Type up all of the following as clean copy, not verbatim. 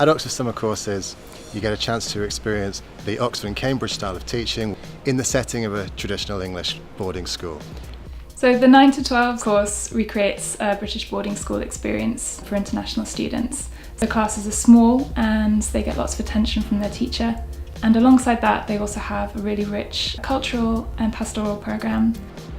At Oxford Summer Courses, you get a chance to experience the Oxford and Cambridge style of teaching in the setting of a traditional English boarding school. So the 9 to 12 course recreates a British boarding school experience for international students. The classes are small and they get lots of attention from their teacher. And alongside that, they also have a really rich cultural and pastoral programme.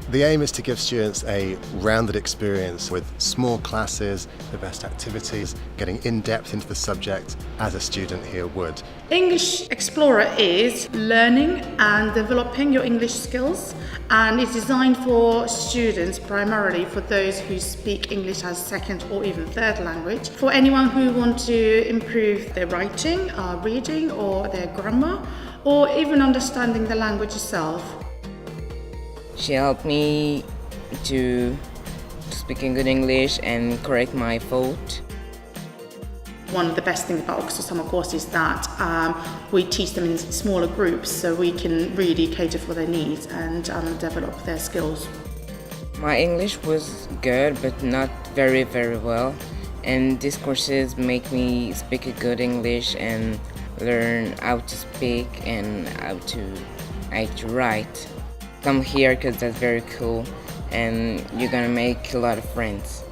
The aim is to give students a rounded experience with small classes, the best activities, getting in depth into the subject as a student here would. English Explorer is learning and developing your English skills, and it's designed for students, primarily for those who speak English as second or even third language, for anyone who wants to improve their writing, reading or their grammar, or even understanding the language itself. She helped me to speak in good English and correct my fault. One of the best things about Oxford Summer Course is that we teach them in smaller groups, so we can really cater for their needs and develop their skills. My English was good, but not very well. And these courses make me speak a good English and learn how to speak and how to write. Come here because that's very cool and you're gonna make a lot of friends.